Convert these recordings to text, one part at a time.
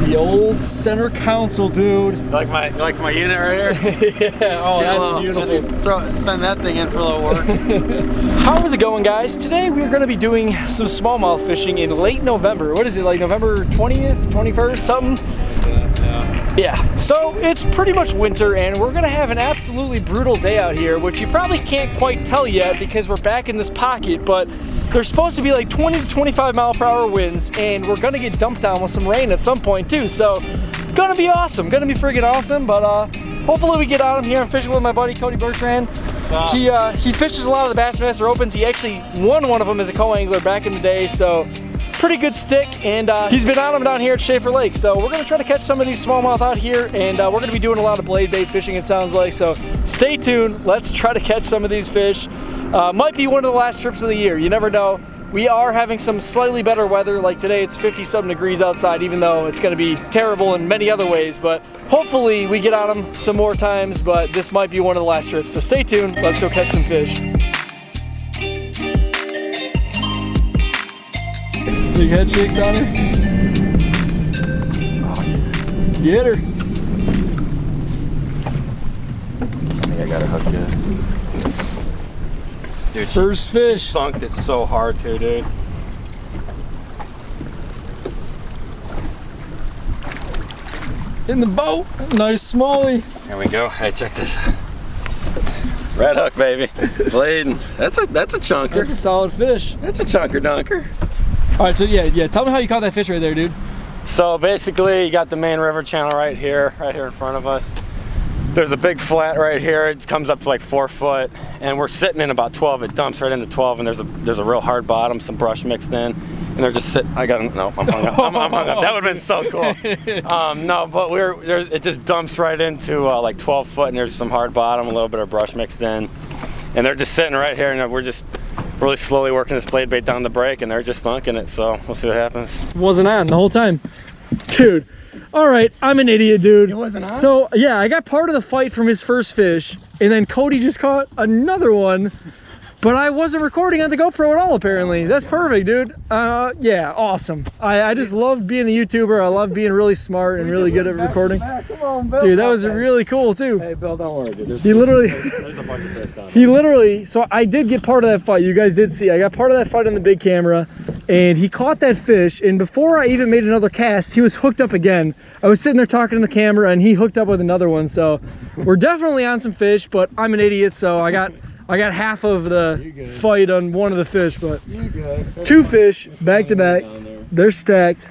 The old center console, dude. Like my unit right here? Yeah, oh, that's beautiful. Send that thing in for a little work. How is it going, guys? Today we're going to be doing some smallmouth fishing in late November. What is it, like November 20th, 21st, something? Yeah, so it's pretty much winter and we're gonna have an absolutely brutal day out here, which you probably can't quite tell yet because we're back in this pocket, but there's supposed to be like 20 to 25 mile per hour winds and we're gonna get dumped down with some rain at some point too, so gonna be awesome, gonna be freaking awesome, but hopefully we get out here. I'm fishing with my buddy Cody Bertrand. He fishes a lot of the Bassmaster Opens. He actually won one of them as a co-angler back in the day, so pretty good stick, and he's been on them down here at Schaefer Lake, so we're gonna try to catch some of these smallmouth out here, and we're gonna be doing a lot of blade bait fishing, it sounds like, so stay tuned. Let's try to catch some of these fish. Might be one of the last trips of the year, you never know. We are having some slightly better weather, like today it's 50-something degrees outside, even though it's gonna be terrible in many other ways, but hopefully we get on them some more times, but this might be one of the last trips, so stay tuned. Let's go catch some fish. Big head shakes on her. Get her. I think I got her hooked good. Dude, first fish. She funked it so hard too, dude. In the boat. Nice smallie. Here we go. Hey, check this out. Red hook, baby. Blading. That's a chunker. That's a solid fish. That's a chunker dunker. All right, so yeah, tell me how you caught that fish right there, dude. So basically, you got the main river channel right here in front of us. There's a big flat right here. It comes up to like 4 foot, and we're sitting in about 12. It dumps right into 12, and there's a real hard bottom, some brush mixed in, and they're just sitting. I'm hung up. I'm hung up. That would have been so cool. No, but it just dumps right into like 12 foot, and there's some hard bottom, a little bit of brush mixed in, and they're just sitting right here, and we're just really slowly working this blade bait down the break, and they're just thunking it, so we'll see what happens. Wasn't on the whole time. Dude, all right, I'm an idiot, dude. It wasn't on? So, yeah, I got part of the fight from his first fish, and then Cody just caught another one, but I wasn't recording on the GoPro at all, apparently. That's perfect, dude. Yeah, awesome. I just love being a YouTuber. I love being really smart and really good at recording. Come on, Bill. Dude, that was really cool, too. Hey, Bill, don't worry, dude. He literally... There's a bunch of fish down there. So I did get part of that fight. You guys did see. I got part of that fight on the big camera, and he caught that fish, and before I even made another cast, he was hooked up again. I was sitting there talking to the camera, and he hooked up with another one, so we're definitely on some fish, but I'm an idiot, so I got half of the fight on one of the fish, but two fish back to back. They're stacked.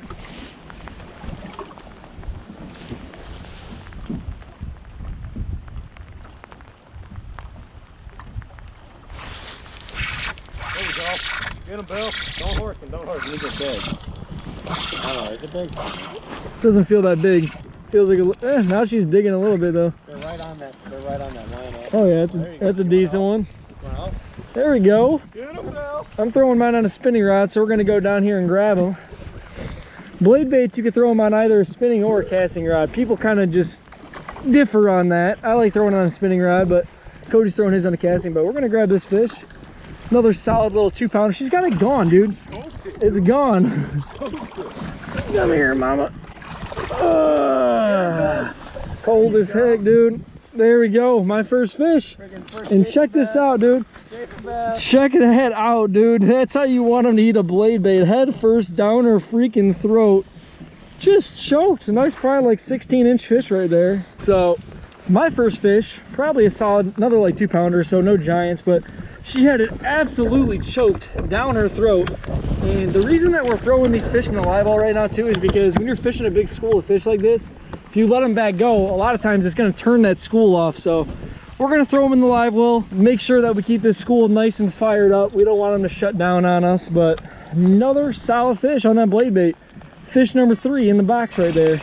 There we go. Get him, Bill. Don't horse him. Don't horse him. He's a big. I don't know. It's a big. Doesn't feel that big. Feels like now she's digging a little bit though. They're right on that line. Oh yeah, that's a decent one. There we go. Get him, Bill. I'm throwing mine on a spinning rod, so we're gonna go down here and grab them. Blade baits, you could throw them on either a spinning or a casting rod. People kind of just differ on that. I like throwing it on a spinning rod, but Cody's throwing his on a casting. But we're gonna grab this fish. Another solid little 2-pounder. She's got it gone, dude. It's gone. Come here, mama. Cold as heck, dude. There we go, my first fish. And check this out, dude. Check that out, dude. That's how you want them to eat a blade bait. Head first, down her freaking throat. Just choked. A nice, probably like 16-inch fish right there. So my first fish, probably a solid, another like 2-pounder, so no giants, but she had it absolutely choked down her throat. And the reason that we're throwing these fish in the live well right now too is because when you're fishing a big school of fish like this, if you let them back go, a lot of times it's going to turn that school off. So we're going to throw them in the live well, make sure that we keep this school nice and fired up. We don't want them to shut down on us, but another solid fish on that blade bait. Fish number 3 in the box right there.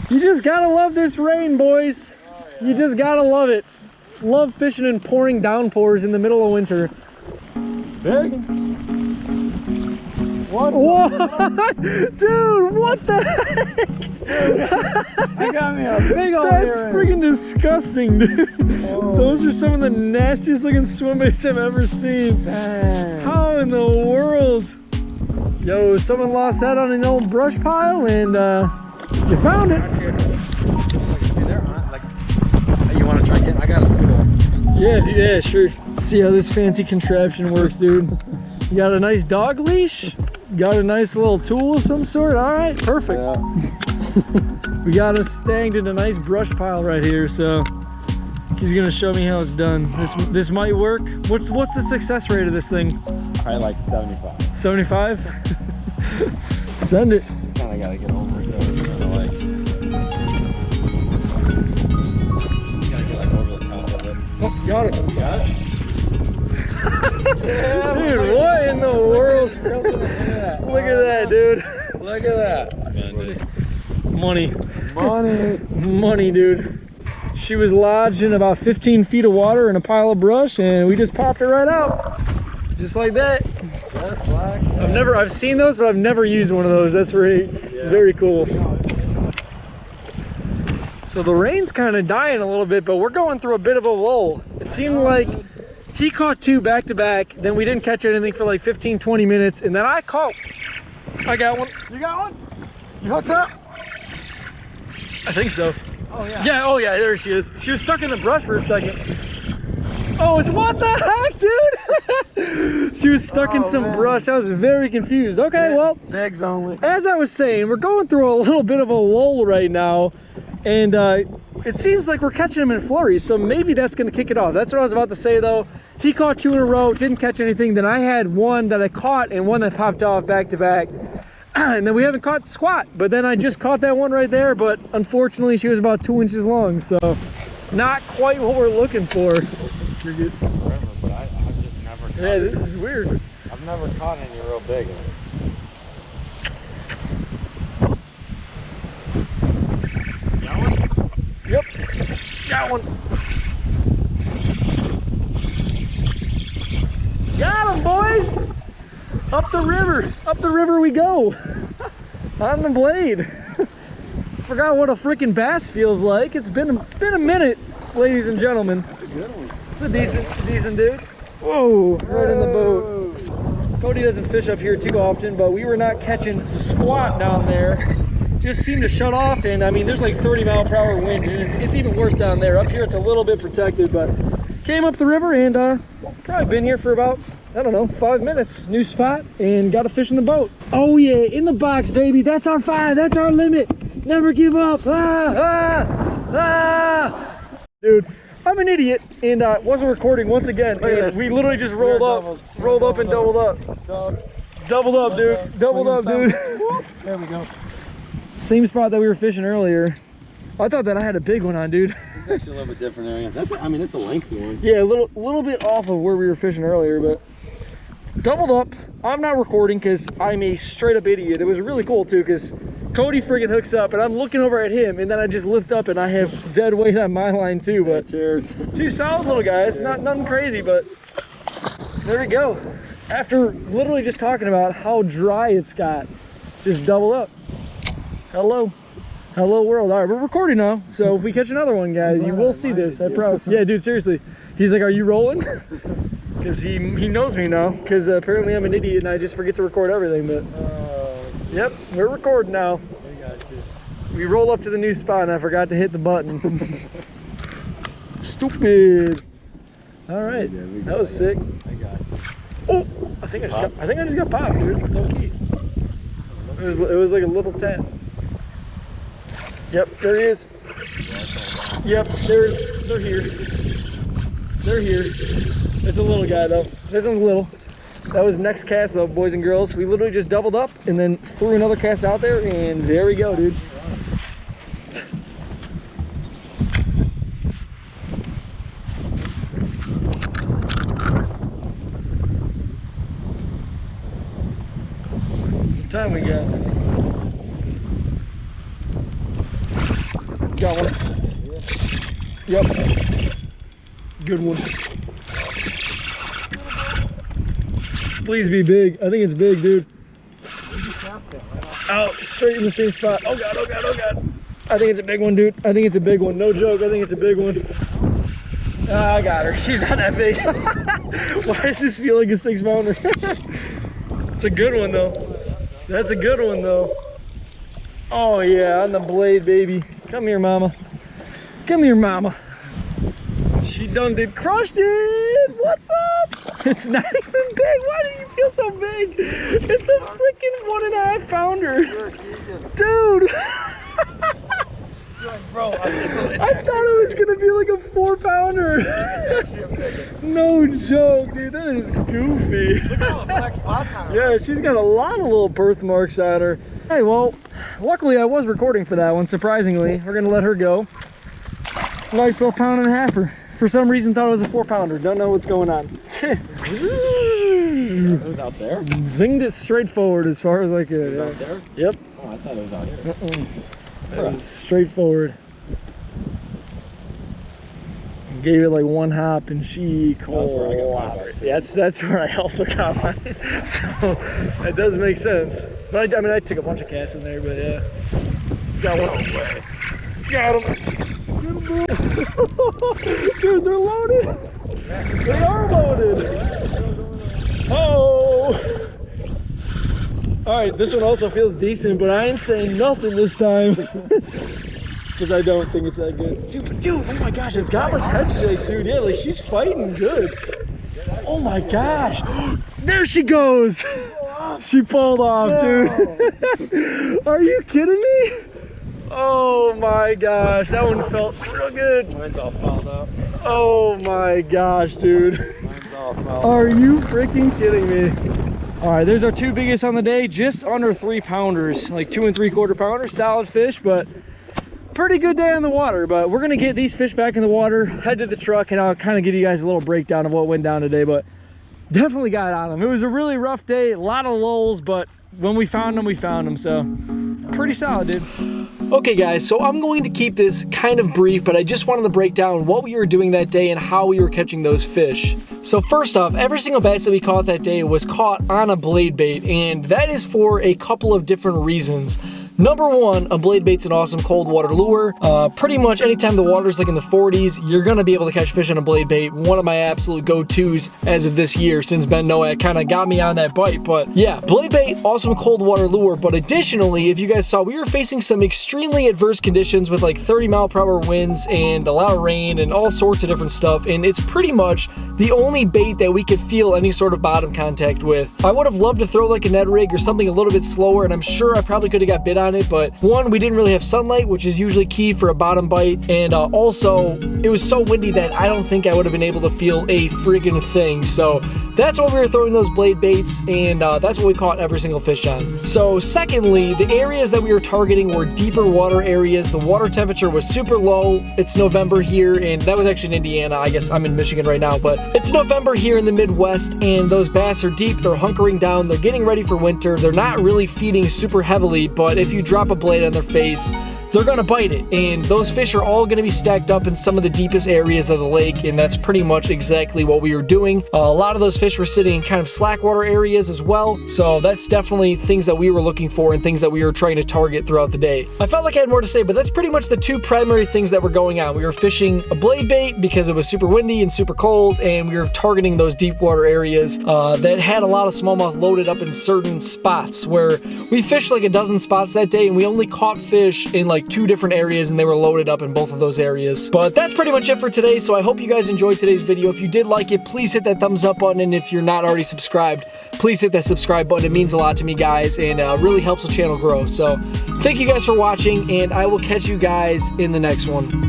You just got to love this rain, boys. Oh, yeah. You just got to love it. Love fishing in pouring downpours in the middle of winter. Big. What? Dude, what the heck? I got me a big old That's freaking disgusting, dude. Oh. Those are some of the nastiest looking swim baits I've ever seen. Dang. How in the world? Yo, someone lost that on an old brush pile, and You found it. You want to try again? I got a tool. Yeah, sure. See how this fancy contraption works, dude. You got a nice dog leash. Got a nice little tool of some sort. All right, perfect. Yeah. We got us stanged in a nice brush pile right here, so he's gonna show me how it's done. This might work. What's the success rate of this thing? Probably like 75. 75? Send it. Kinda gotta get over it though. Kinda like, gotta get like over the top of it. Oh, got it. Got it? Yeah, dude, what in the world? Look at that, dude. Look at that. Money. Money. Money, dude. She was lodged in about 15 feet of water in a pile of brush, and we just popped her right out. Just like that. That's black. I've seen those, but I've never used one of those. That's very cool. So the rain's kind of dying a little bit, but we're going through a bit of a lull. It seemed like he caught 2 back to back, then we didn't catch anything for like 15-20 minutes, and then I got one. You got one? You hooked up? I think so. Oh yeah. Yeah, oh yeah, there she is. She was stuck in the brush for a second. Oh, what the heck, dude? She was stuck in some brush. I was very confused. Okay, well, Bigs only. as I was saying, we're going through a little bit of a lull right now, and it seems like we're catching them in flurries, so maybe that's going to kick it off. That's what I was about to say, though. He caught 2 in a row, didn't catch anything. Then I had one that I caught and one that popped off back to back. And then we haven't caught squat, but then I just caught that one right there, but unfortunately she was about 2 inches long, so not quite what we're looking for. You're good. Forever, but I've just never caught this is weird. I've never caught any real big. Got one? Yep, got one. Got him, boys! Up the river we go. On the blade. Forgot what a freaking bass feels like. It's been a minute, ladies and gentlemen. That's a good one. It's a decent dude. Whoa, right in the boat. Cody doesn't fish up here too often, but we were not catching squat down there. Just seemed to shut off, and I mean, there's like 30-mile-per-hour wind, and it's even worse down there. Up here, it's a little bit protected, but came up the river and probably been here for about, I don't know, 5 minutes. New spot and got a fish in the boat. Oh yeah, in the box, baby. That's our 5. That's our limit. Never give up. Dude, I'm an idiot and wasn't recording once again. And we literally just rolled up and doubled up. Doubled up, dude. Doubled up, dude. There we go. Same spot that we were fishing earlier. I thought that I had a big one on, dude. It's actually a little bit different area. I mean, it's a lengthy one. Yeah, a little bit off of where we were fishing earlier, but doubled up. I'm not recording because I'm a straight up idiot. It was really cool too because Cody friggin' hooks up and I'm looking over at him and then I just lift up and I have dead weight on my line too. But cheers. 2 solid little guys, nothing crazy, but there we go. After literally just talking about how dry it's got, just double up. Hello world. All right, we're recording now, so if we catch another one, guys, you will see this, I promise. Yeah, dude, seriously. He's like, are you rolling? Because he knows me now, because apparently I'm an idiot and I just forget to record everything, but yep, we're recording now. We roll up to the new spot and I forgot to hit the button. Stupid. All right, that was sick. Oh, I think I just got popped, dude. Low key. It was like a little tap. Yep, there he is. Yep, they're here. They're here. It's a little guy though. This one's little. That was next cast though, boys and girls. We literally just doubled up and then threw another cast out there and there we go, dude. What time we got? Got one. Yep. Good one. Please be big. I think it's big, dude. Out straight in the same spot. Oh god, oh god, oh god. I think it's a big one, dude. I think it's a big one. No joke, I think it's a big one. Ah, I got her. She's not that big. Why does this feel like a 6-pounder? It's a good one though. That's a good one though. Oh yeah, on the blade, baby. Come here, mama. Come here, mama. She done did crushed it. What's up? It's not even big. Why do you feel so big? It's a freaking 1.5 pounder. Dude. Bro, I thought it was gonna be like a 4 pounder. No joke, dude. That is goofy. Look at all the black spots on her. Yeah, she's got a lot of little birthmarks on her. Hey, well, luckily I was recording for that one, surprisingly. We're gonna let her go. Nice little 1.5-pounder. For some reason thought it was a 4 pounder. Don't know what's going on. It was out there? Zinged it straight forward as far as I could. It was out there? Yep. Oh, I thought it was out here. Straight forward. Gave it like 1 hop and she collapsed. Yeah, that's where I also got mine. So that does make sense. But I mean, I took a bunch of casts in there, but yeah. Got one. Got him. Dude, they're loaded. They are loaded. Oh. All right, this one also feels decent, but I ain't saying nothing this time. Because I don't think it's that good. Dude, oh my gosh, it's got like head shakes, dude. Yeah, like she's fighting good. Oh my gosh. There she goes. She pulled off, dude. Are you kidding me? Oh my gosh, that one felt real good. Mine's all fouled up. Oh my gosh, dude. Mine's all fouled up. Are you freaking kidding me? All right, there's our 2 biggest on the day, just under 3 pounders, like 2 3/4 pounders, solid fish, but pretty good day on the water. But we're gonna get these fish back in the water, head to the truck, and I'll kind of give you guys a little breakdown of what went down today, but definitely got on them. It was a really rough day, a lot of lulls, but when we found them, so pretty solid, dude. Okay guys, so I'm going to keep this kind of brief, but I just wanted to break down what we were doing that day and how we were catching those fish. So first off, every single bass that we caught that day was caught on a blade bait, and that is for a couple of different reasons. Number one, a blade bait's an awesome cold water lure. Pretty much anytime the water's like in the 40s, you're gonna be able to catch fish on a blade bait. One of my absolute go-tos as of this year, since Ben Noack kind of got me on that bite. But yeah, blade bait, awesome cold water lure. But additionally, if you guys saw, we were facing some extremely adverse conditions with like 30-mile-per-hour winds and a lot of rain and all sorts of different stuff. And it's pretty much the only bait that we could feel any sort of bottom contact with. I would have loved to throw like a Ned rig or something a little bit slower, and I'm sure I probably could have got bit on it, but one, we didn't really have sunlight, which is usually key for a bottom bite, and also it was so windy that I don't think I would have been able to feel a friggin' thing. So that's why we were throwing those blade baits, and that's what we caught every single fish on. So secondly, the areas that we were targeting were deeper water areas. The water temperature was super low. It's November here, and that was actually in Indiana. I guess I'm in Michigan right now, but it's November here in the Midwest, and those bass are deep. They're hunkering down. They're getting ready for winter. They're not really feeding super heavily, but if you drop a blade on their face, they're gonna bite it, and those fish are all gonna be stacked up in some of the deepest areas of the lake, and that's pretty much exactly what we were doing. A lot of those fish were sitting in kind of slack water areas as well, so that's definitely things that we were looking for and things that we were trying to target throughout the day. I felt like I had more to say, but that's pretty much the 2 primary things that were going on. We were fishing a blade bait because it was super windy and super cold, and we were targeting those deep water areas that had a lot of smallmouth loaded up in certain spots, where we fished like a dozen spots that day, and we only caught fish in like 2 different areas, and they were loaded up in both of those areas. But that's pretty much it for today, so I hope you guys enjoyed today's video. If you did like it, please hit that thumbs up button, and if you're not already subscribed, please hit that subscribe button. It means a lot to me, guys, and really helps the channel grow. So thank you guys for watching, and I will catch you guys in the next one.